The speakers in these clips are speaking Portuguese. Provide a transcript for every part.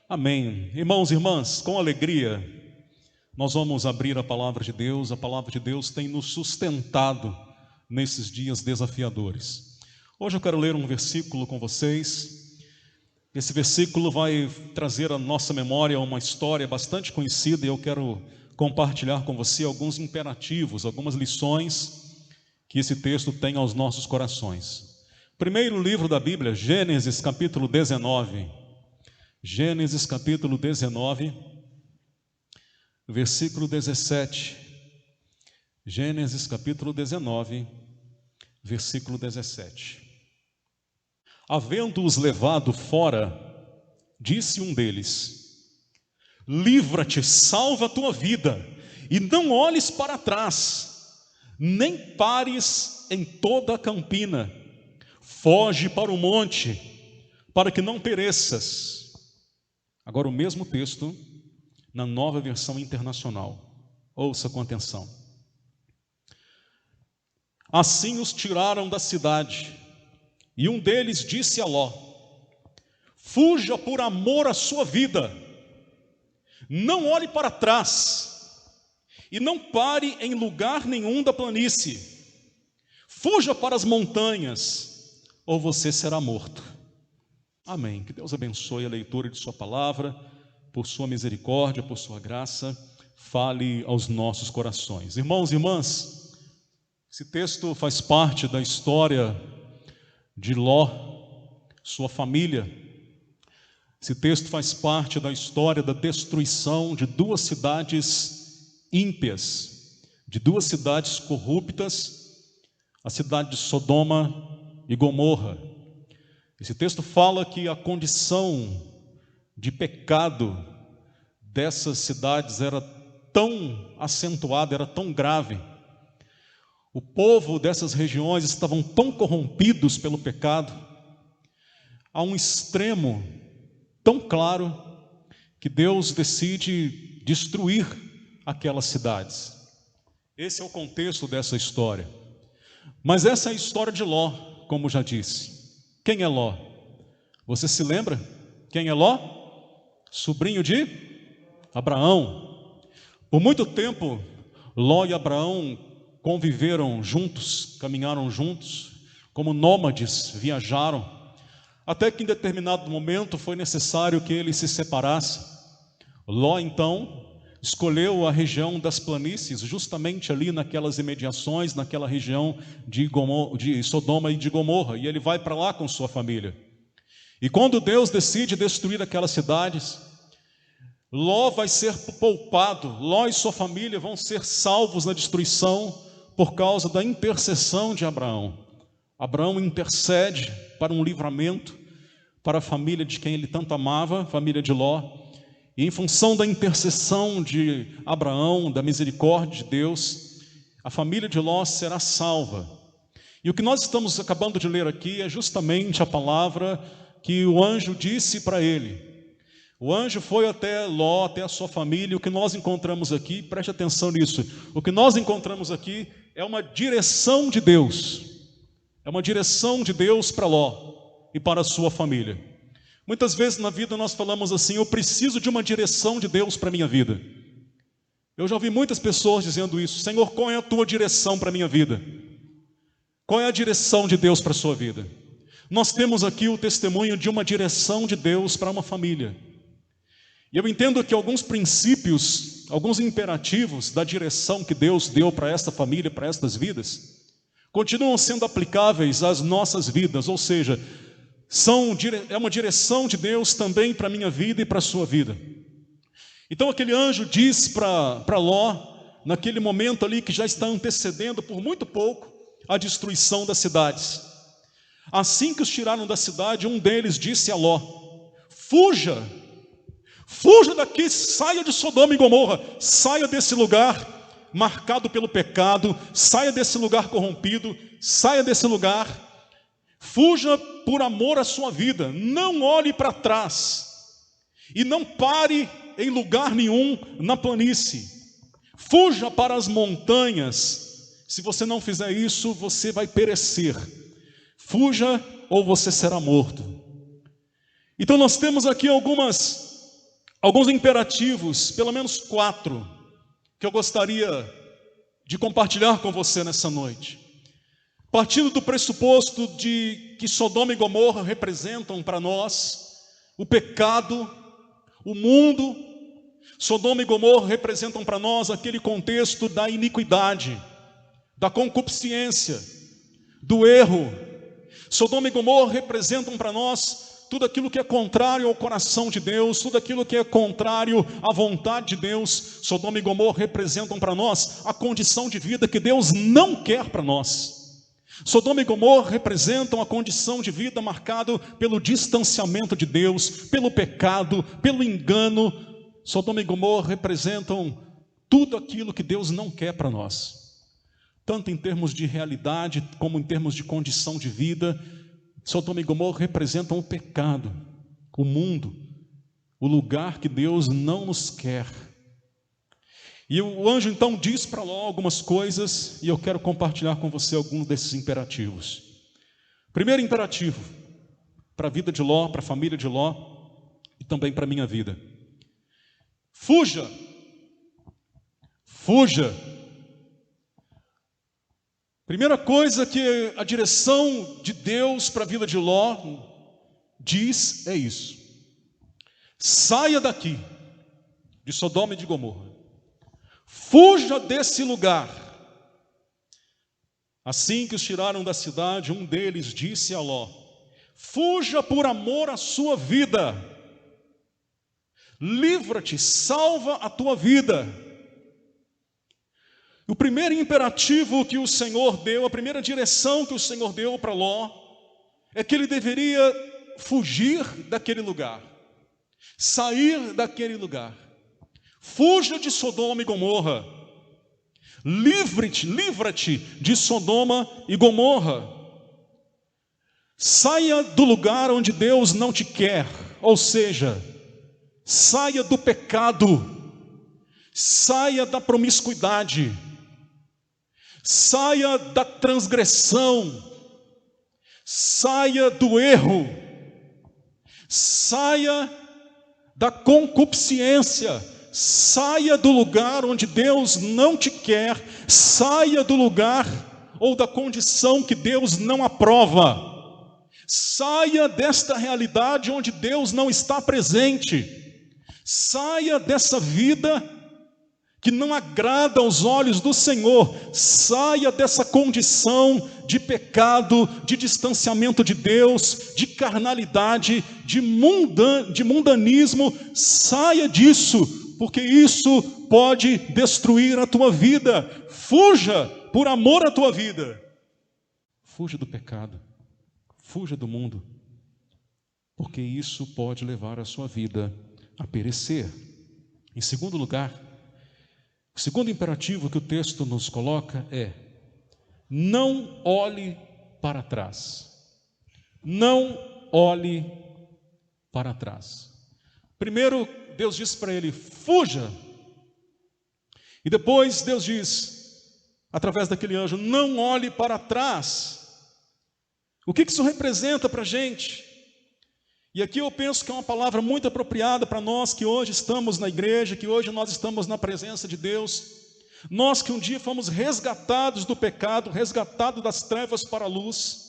Amém. Irmãos e irmãs, com alegria, nós vamos abrir a palavra de Deus. A palavra de Deus tem nos sustentado nesses dias desafiadores. Hoje eu quero ler um versículo com vocês. Esse versículo vai trazer à nossa memória uma história bastante conhecida e eu quero compartilhar com você alguns imperativos, algumas lições que esse texto tem aos nossos corações. Primeiro livro da Bíblia, Gênesis capítulo 19. Gênesis capítulo 19, versículo 17. Gênesis capítulo 19, versículo 17. Havendo-os levado fora, disse um deles: livra-te, salva a tua vida, e não olhes para trás, nem pares em toda a campina, foge para o monte, para que não pereças. Agora o mesmo texto, na Nova Versão Internacional. Ouça com atenção. Assim os tiraram da cidade, e um deles disse a Ló: fuja por amor à sua vida, não olhe para trás, e não pare em lugar nenhum da planície. Fuja para as montanhas, ou você será morto. Amém. Que Deus abençoe a leitura de sua palavra, por sua misericórdia, por sua graça, fale aos nossos corações. Irmãos e irmãs, esse texto faz parte da história de Ló, sua família. Esse texto faz parte da história da destruição de duas cidades ímpias, de duas cidades corruptas, a cidade de Sodoma e Gomorra. Esse texto fala que a condição de pecado dessas cidades era tão acentuada, era tão grave. O povo dessas regiões estavam tão corrompidos pelo pecado, a um extremo tão claro, que Deus decide destruir aquelas cidades. Esse é o contexto dessa história. Mas essa é a história de Ló, como já disse. Quem é Ló? Você se lembra? Quem é Ló? Sobrinho de Abraão. Por muito tempo, Ló e Abraão conviveram juntos, caminharam juntos, como nômades, viajaram, até que em determinado momento foi necessário que eles se separassem. Ló, então, escolheu a região das planícies, justamente ali naquelas imediações, naquela região de Sodoma e de Gomorra, e ele vai para lá com sua família. E quando Deus decide destruir aquelas cidades, Ló vai ser poupado, Ló e sua família vão ser salvos na destruição por causa da intercessão de Abraão. Abraão intercede para um livramento para a família de quem ele tanto amava, a família de Ló. E em função da intercessão de Abraão, da misericórdia de Deus, a família de Ló será salva. E o que nós estamos acabando de ler aqui é justamente a palavra que o anjo disse para ele. O anjo foi até Ló, até a sua família, e o que nós encontramos aqui, preste atenção nisso, o que nós encontramos aqui é uma direção de Deus. É uma direção de Deus para Ló e para a sua família. Muitas vezes na vida nós falamos assim: eu preciso de uma direção de Deus para a minha vida. Eu já ouvi muitas pessoas dizendo isso: Senhor, qual é a tua direção para a minha vida? Qual é a direção de Deus para a sua vida? Nós temos aqui o testemunho de uma direção de Deus para uma família. E eu entendo que alguns princípios, alguns imperativos da direção que Deus deu para esta família, para estas vidas, continuam sendo aplicáveis às nossas vidas, ou seja, é uma direção de Deus também para a minha vida e para a sua vida. Então aquele anjo diz para Ló, naquele momento ali que já está antecedendo por muito pouco a destruição das cidades. Assim que os tiraram da cidade, um deles disse a Ló: fuja daqui, saia de Sodoma e Gomorra, saia desse lugar marcado pelo pecado, saia desse lugar corrompido, saia desse lugar. Fuja por amor à sua vida, não olhe para trás e não pare em lugar nenhum na planície. Fuja para as montanhas. Se você não fizer isso, você vai perecer. Fuja ou você será morto. Então nós temos aqui algumas alguns imperativos, pelo menos 4, que eu gostaria de compartilhar com você nessa noite. Partindo do pressuposto de que Sodoma e Gomorra representam para nós o pecado, o mundo. Sodoma e Gomorra representam para nós aquele contexto da iniquidade, da concupiscência, do erro. Sodoma e Gomorra representam para nós tudo aquilo que é contrário ao coração de Deus, tudo aquilo que é contrário à vontade de Deus. Sodoma e Gomorra representam para nós a condição de vida que Deus não quer para nós. Sodoma e Gomorra representam a condição de vida marcada pelo distanciamento de Deus, pelo pecado, pelo engano. Sodoma e Gomorra representam tudo aquilo que Deus não quer para nós, tanto em termos de realidade como em termos de condição de vida. Sodoma e Gomorra representam o pecado, o mundo, o lugar que Deus não nos quer. E o anjo então diz para Ló algumas coisas, e eu quero compartilhar com você alguns desses imperativos. Primeiro imperativo, para a vida de Ló, para a família de Ló, e também para a minha vida: fuja, fuja. Primeira coisa que a direção de Deus para a vida de Ló diz é isso: saia daqui, de Sodoma e de Gomorra. Fuja desse lugar. Assim que os tiraram da cidade, um deles disse a Ló: fuja por amor à sua vida. Livra-te, salva a tua vida. O primeiro imperativo que o Senhor deu, a primeira direção que o Senhor deu para Ló, é que ele deveria fugir daquele lugar, sair daquele lugar. Fuja de Sodoma e Gomorra. Livra-te de Sodoma e Gomorra. Saia do lugar onde Deus não te quer, ou seja, saia do pecado, saia da promiscuidade, saia da transgressão, saia do erro, saia da concupiscência. Saia do lugar onde Deus não te quer, saia do lugar ou da condição que Deus não aprova. Saia desta realidade onde Deus não está presente. Saia dessa vida que não agrada aos olhos do Senhor. Saia dessa condição de pecado, de distanciamento de Deus, de carnalidade, de mundanismo. Saia disso, porque isso pode destruir a tua vida. Fuja por amor à tua vida. Fuja do pecado, fuja do mundo, porque isso pode levar a sua vida a perecer. Em segundo lugar, o segundo imperativo que o texto nos coloca é: não olhe para trás. Não olhe para trás. Primeiro, Deus diz para ele: fuja. E depois Deus diz, através daquele anjo: não olhe para trás. O que isso representa para a gente? E aqui eu penso que é uma palavra muito apropriada para nós que hoje estamos na igreja, que hoje nós estamos na presença de Deus. Nós que um dia fomos resgatados do pecado, resgatados das trevas para a luz.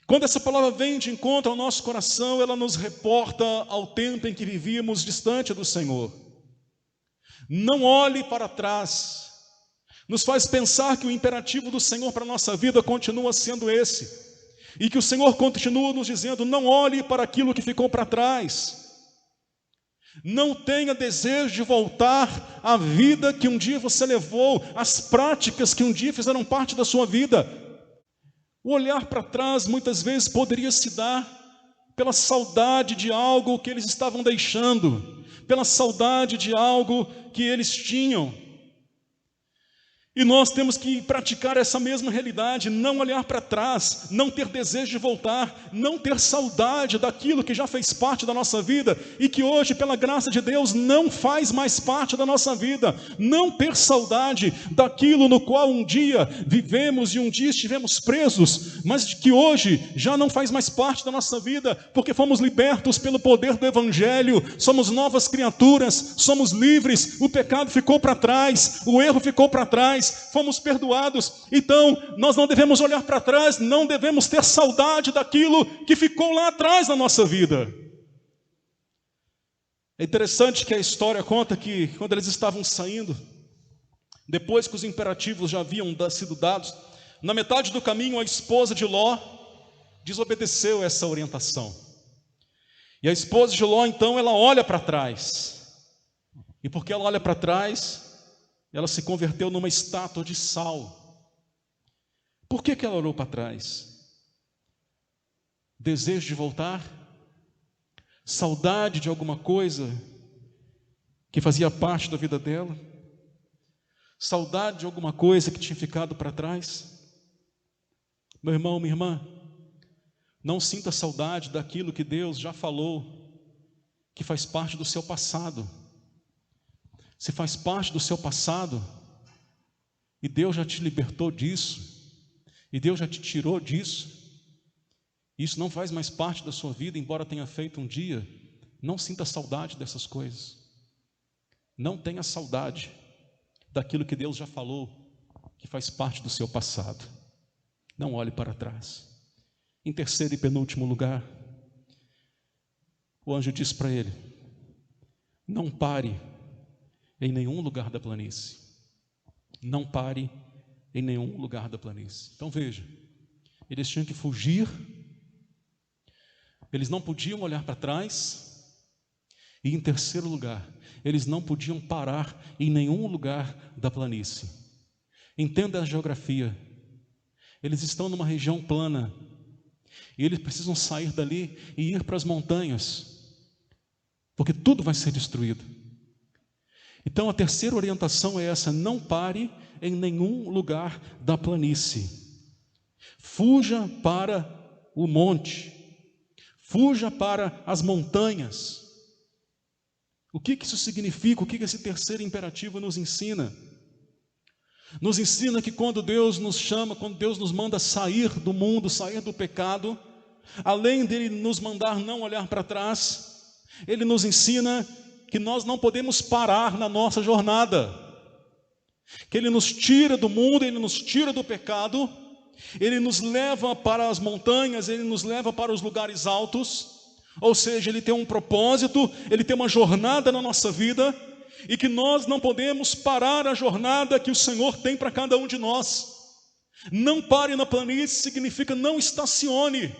Quando essa palavra vem de encontro ao nosso coração, ela nos reporta ao tempo em que vivíamos distante do Senhor. Não olhe para trás. Nos faz pensar que o imperativo do Senhor para a nossa vida continua sendo esse. E que o Senhor continua nos dizendo: não olhe para aquilo que ficou para trás. Não tenha desejo de voltar à vida que um dia você levou, às práticas que um dia fizeram parte da sua vida. O olhar para trás muitas vezes poderia se dar pela saudade de algo que eles estavam deixando, pela saudade de algo que eles tinham. E nós temos que praticar essa mesma realidade, não olhar para trás, não ter desejo de voltar, não ter saudade daquilo que já fez parte da nossa vida e que hoje, pela graça de Deus, não faz mais parte da nossa vida. Não ter saudade daquilo no qual um dia vivemos e um dia estivemos presos, mas que hoje já não faz mais parte da nossa vida, porque fomos libertos pelo poder do Evangelho, somos novas criaturas, somos livres, o pecado ficou para trás, o erro ficou para trás, fomos perdoados. Então nós não devemos olhar para trás, não devemos ter saudade daquilo que ficou lá atrás na nossa vida. É interessante que a história conta que quando eles estavam saindo, depois que os imperativos já haviam sido dados, na metade do caminho a esposa de Ló desobedeceu essa orientação. E a esposa de Ló então ela olha para trás, e porque ela olha para trás, ela se converteu numa estátua de sal. Por que ela olhou para trás? Desejo de voltar? Saudade de alguma coisa que fazia parte da vida dela? Saudade de alguma coisa que tinha ficado para trás? Meu irmão, minha irmã, não sinta saudade daquilo que Deus já falou, que faz parte do seu passado. Se faz parte do seu passado, e Deus já te libertou disso, e Deus já te tirou disso, isso não faz mais parte da sua vida, embora tenha feito um dia, não sinta saudade dessas coisas. Não tenha saudade daquilo que Deus já falou, que faz parte do seu passado. Não olhe para trás. Em terceiro e penúltimo lugar, o anjo diz para ele: não pare em nenhum lugar da planície. Não pare em nenhum lugar da planície. Então veja, eles tinham que fugir, eles não podiam olhar para trás, e em terceiro lugar, eles não podiam parar em nenhum lugar da planície. Entenda a geografia. Eles estão numa região plana, e eles precisam sair dali e ir para as montanhas, porque tudo vai ser destruído. Então a terceira orientação é essa: não pare em nenhum lugar da planície. Fuja para o monte, fuja para as montanhas. O que isso significa? O que esse terceiro imperativo nos ensina? Nos ensina que quando Deus nos chama, quando Deus nos manda sair do mundo, sair do pecado, além dele nos mandar não olhar para trás, ele nos ensina que nós não podemos parar na nossa jornada, que ele nos tira do mundo, ele nos tira do pecado, ele nos leva para as montanhas, ele nos leva para os lugares altos, ou seja, ele tem um propósito, ele tem uma jornada na nossa vida, e que nós não podemos parar a jornada que o Senhor tem para cada um de nós. Não pare na planície significa não estacione,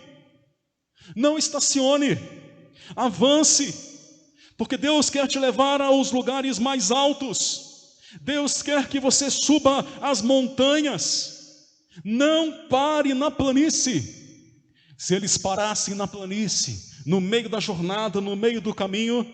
avance, porque Deus quer te levar aos lugares mais altos. Deus quer que você suba as montanhas. Não pare na planície. Se eles parassem na planície, no meio da jornada, no meio do caminho,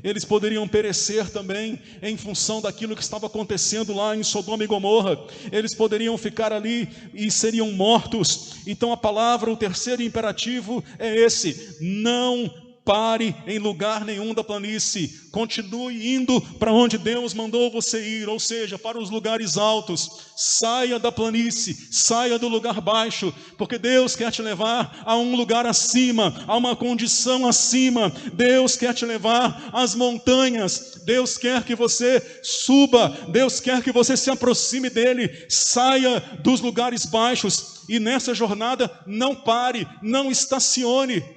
eles poderiam perecer também em função daquilo que estava acontecendo lá em Sodoma e Gomorra. Eles poderiam ficar ali e seriam mortos. Então a palavra, o terceiro imperativo é esse: não pare em lugar nenhum da planície, continue indo para onde Deus mandou você ir, ou seja, para os lugares altos. Saia da planície, saia do lugar baixo, porque Deus quer te levar a um lugar acima, a uma condição acima. Deus quer te levar às montanhas, Deus quer que você suba, Deus quer que você se aproxime dele. Saia dos lugares baixos, e nessa jornada não pare, não estacione.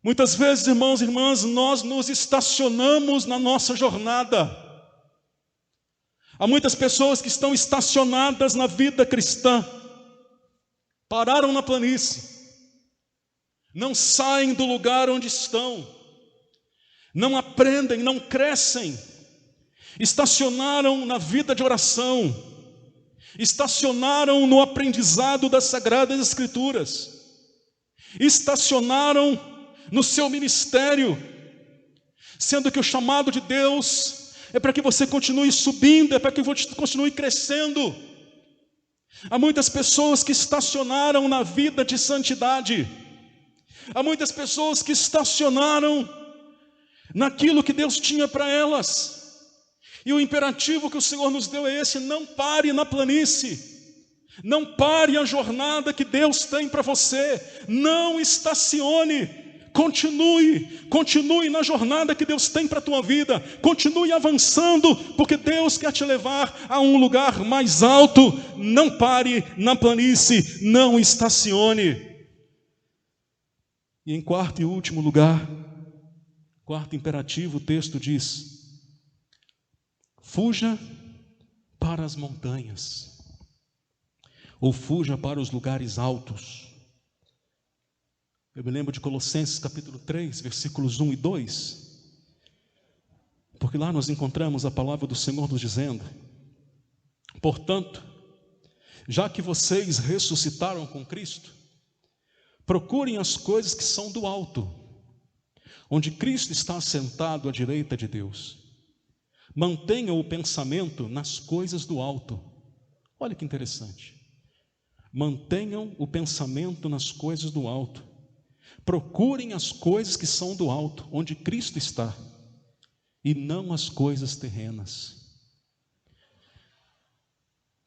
Muitas vezes, irmãos e irmãs, nós nos estacionamos na nossa jornada. Há muitas pessoas que estão estacionadas na vida cristã, pararam na planície, não saem do lugar onde estão, não aprendem, não crescem, estacionaram na vida de oração, estacionaram no aprendizado das Sagradas Escrituras, estacionaram no seu ministério, sendo que o chamado de Deus é para que você continue subindo, é para que você continue crescendo. Há muitas pessoas que estacionaram na vida de santidade, há muitas pessoas que estacionaram naquilo que Deus tinha para elas, e o imperativo que o Senhor nos deu é esse: não pare na planície. Não pare a jornada que Deus tem para você. Não estacione. Continue na jornada que Deus tem para a tua vida. Continue avançando, porque Deus quer te levar a um lugar mais alto. Não pare na planície. Não estacione. E em quarto e último lugar, quarto imperativo, o texto diz: fuja para as montanhas, ou fuja para os lugares altos. Eu me lembro de Colossenses capítulo 3, versículos 1 e 2, porque lá nós encontramos a palavra do Senhor nos dizendo: portanto, já que vocês ressuscitaram com Cristo, procurem as coisas que são do alto, onde Cristo está assentado à direita de Deus. Mantenham o pensamento nas coisas do alto. Olha que interessante. Mantenham o pensamento nas coisas do alto. Procurem as coisas que são do alto, onde Cristo está, e não as coisas terrenas.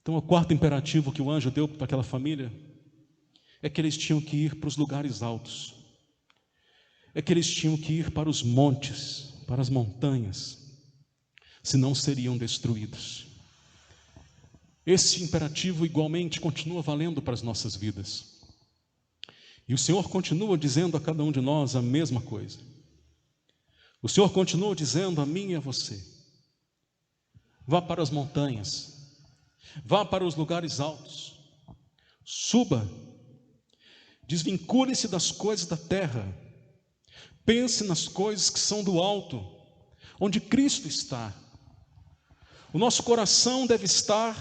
Então, o quarto imperativo que o anjo deu para aquela família é que eles tinham que ir para os lugares altos, é que eles tinham que ir para os montes, para as montanhas, senão seriam destruídos. Esse imperativo igualmente continua valendo para as nossas vidas. E o Senhor continua dizendo a cada um de nós a mesma coisa. O Senhor continua dizendo a mim e a você: vá para as montanhas, vá para os lugares altos, suba, desvincule-se das coisas da terra, pense nas coisas que são do alto, onde Cristo está. O nosso coração deve estar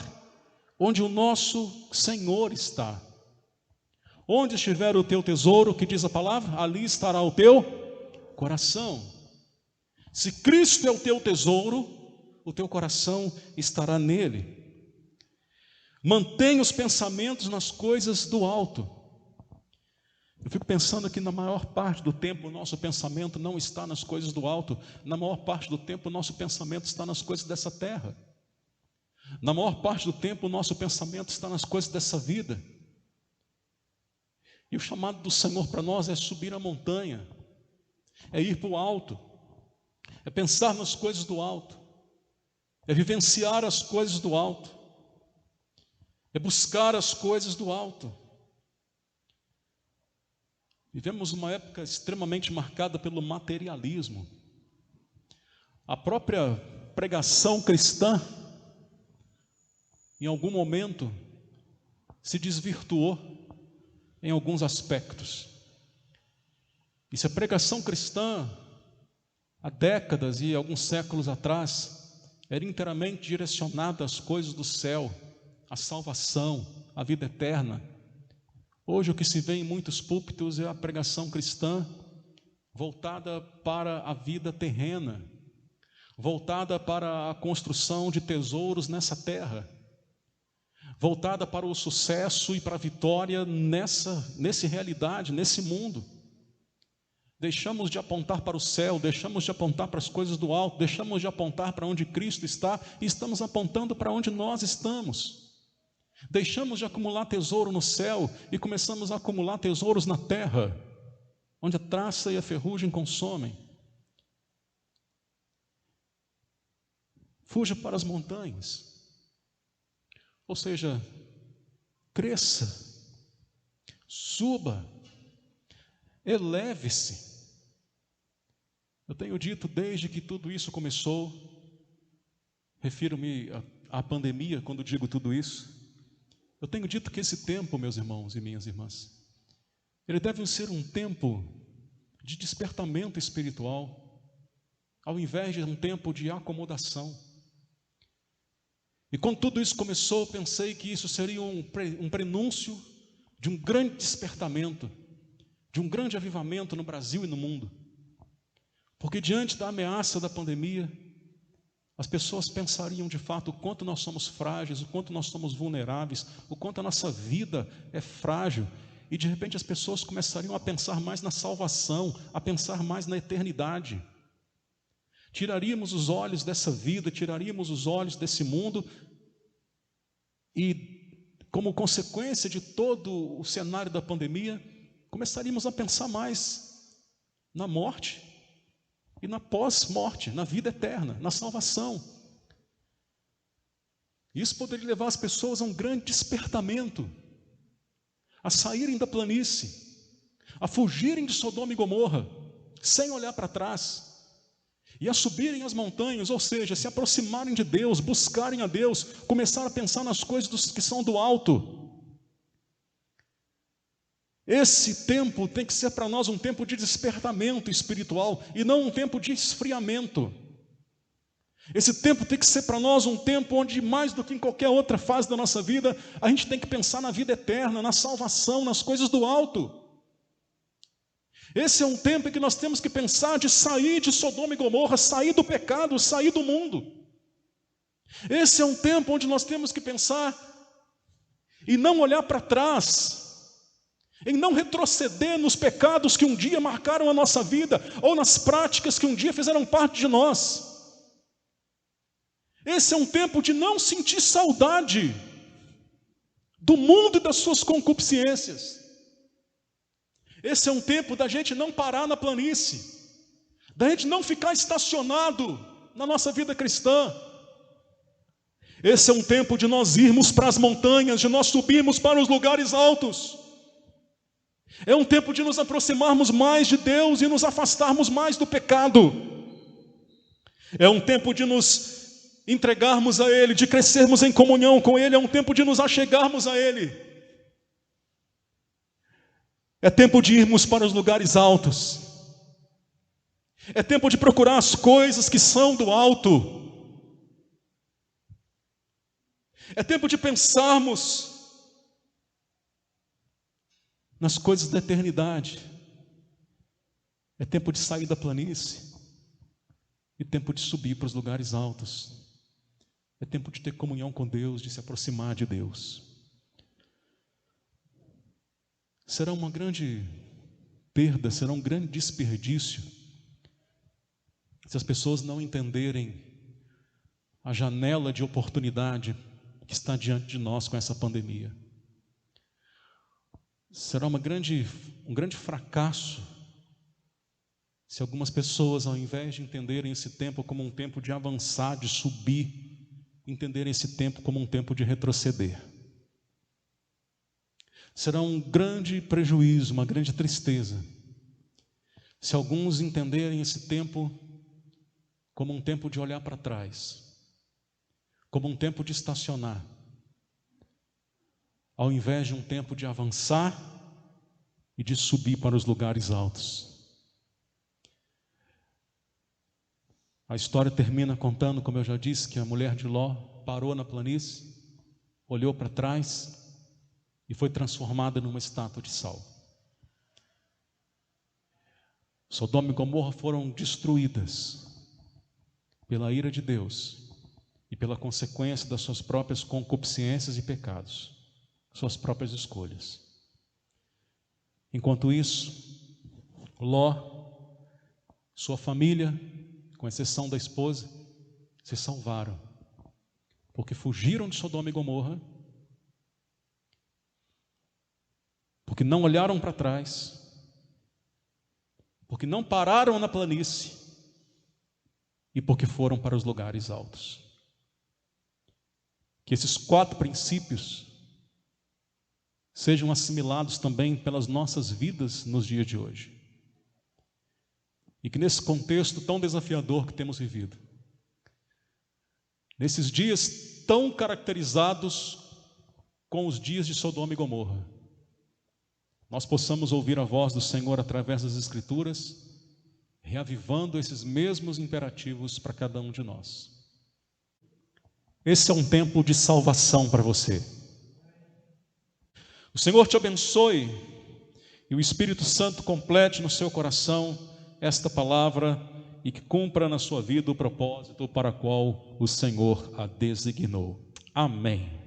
onde o nosso Senhor está. Onde estiver o teu tesouro, que diz a palavra, ali estará o teu coração. Se Cristo é o teu tesouro, o teu coração estará nele. Mantenha os pensamentos nas coisas do alto. Eu fico pensando que na maior parte do tempo o nosso pensamento não está nas coisas do alto. Na maior parte do tempo o nosso pensamento está nas coisas dessa terra. Na maior parte do tempo o nosso pensamento está nas coisas dessa vida. E o chamado do Senhor para nós é subir a montanha, é ir para o alto, é pensar nas coisas do alto, é vivenciar as coisas do alto, é buscar as coisas do alto. Vivemos uma época extremamente marcada pelo materialismo. A própria pregação cristã, em algum momento, se desvirtuou em alguns aspectos. E se a pregação cristã, há décadas e alguns séculos atrás, era inteiramente direcionada às coisas do céu, à salvação, à vida eterna, hoje o que se vê em muitos púlpitos é a pregação cristã voltada para a vida terrena, voltada para a construção de tesouros nessa terra, voltada para o sucesso e para a vitória nessa realidade, nesse mundo. Deixamos de apontar para o céu, deixamos de apontar para as coisas do alto, deixamos de apontar para onde Cristo está e estamos apontando para onde nós estamos. Deixamos de acumular tesouro no céu e começamos a acumular tesouros na terra, onde a traça e a ferrugem consomem. Fuja para as montanhas. Ou seja, cresça, suba, eleve-se. Eu tenho dito desde que tudo isso começou, refiro-me à pandemia quando digo tudo isso, eu tenho dito que esse tempo, meus irmãos e minhas irmãs, ele deve ser um tempo de despertamento espiritual, ao invés de um tempo de acomodação. E quando tudo isso começou, pensei que isso seria um prenúncio de um grande despertamento, de um grande avivamento no Brasil e no mundo. Porque diante da ameaça da pandemia, as pessoas pensariam de fato o quanto nós somos frágeis, o quanto nós somos vulneráveis, o quanto a nossa vida é frágil. E de repente as pessoas começariam a pensar mais na salvação, a pensar mais na eternidade. Tiraríamos os olhos dessa vida, tiraríamos os olhos desse mundo e, como consequência de todo o cenário da pandemia, começaríamos a pensar mais na morte e na pós-morte, na vida eterna, na salvação. Isso poderia levar as pessoas a um grande despertamento, a saírem da planície, a fugirem de Sodoma e Gomorra, sem olhar para trás, e a subirem as montanhas, ou seja, se aproximarem de Deus, buscarem a Deus, começar a pensar nas coisas que são do alto. Esse tempo tem que ser para nós um tempo de despertamento espiritual e não um tempo de esfriamento. Esse tempo tem que ser para nós um tempo onde, mais do que em qualquer outra fase da nossa vida, a gente tem que pensar na vida eterna, na salvação, nas coisas do alto. Esse é um tempo em que nós temos que pensar de sair de Sodoma e Gomorra, sair do pecado, sair do mundo. Esse é um tempo onde nós temos que pensar e não olhar para trás, em não retroceder nos pecados que um dia marcaram a nossa vida, ou nas práticas que um dia fizeram parte de nós. Esse é um tempo de não sentir saudade do mundo e das suas concupiscências. Esse é um tempo da gente não parar na planície, da gente não ficar estacionado na nossa vida cristã. Esse é um tempo de nós irmos para as montanhas, de nós subirmos para os lugares altos. É um tempo de nos aproximarmos mais de Deus e nos afastarmos mais do pecado. É um tempo de nos entregarmos a Ele, de crescermos em comunhão com Ele. É um tempo de nos achegarmos a Ele. É tempo de irmos para os lugares altos. É tempo de procurar as coisas que são do alto. É tempo de pensarmos nas coisas da eternidade. É tempo de sair da planície e tempo de subir para os lugares altos. É tempo de ter comunhão com Deus, de se aproximar de Deus. Será uma grande perda, será um grande desperdício se as pessoas não entenderem a janela de oportunidade que está diante de nós com essa pandemia. Será um grande fracasso se algumas pessoas, ao invés de entenderem esse tempo como um tempo de avançar, de subir, entenderem esse tempo como um tempo de retroceder. Será um grande prejuízo, uma grande tristeza, se alguns entenderem esse tempo como um tempo de olhar para trás, como um tempo de estacionar, ao invés de um tempo de avançar e de subir para os lugares altos. A história termina contando, como eu já disse, que a mulher de Ló parou na planície, olhou para trás e foi transformada numa estátua de sal. Sodoma e Gomorra foram destruídas pela ira de Deus e pela consequência das suas próprias concupiscências e pecados, suas próprias escolhas. Enquanto isso, Ló, sua família, com exceção da esposa, se salvaram, porque fugiram de Sodoma e Gomorra, porque não olharam para trás, porque não pararam na planície e porque foram para os lugares altos. Que esses 4 princípios sejam assimilados também pelas nossas vidas nos dias de hoje. E que nesse contexto tão desafiador que temos vivido, nesses dias tão caracterizados com os dias de Sodoma e Gomorra, nós possamos ouvir a voz do Senhor através das Escrituras, reavivando esses mesmos imperativos para cada um de nós. Esse é um tempo de salvação para você. O Senhor te abençoe e o Espírito Santo complete no seu coração esta palavra e que cumpra na sua vida o propósito para o qual o Senhor a designou. Amém.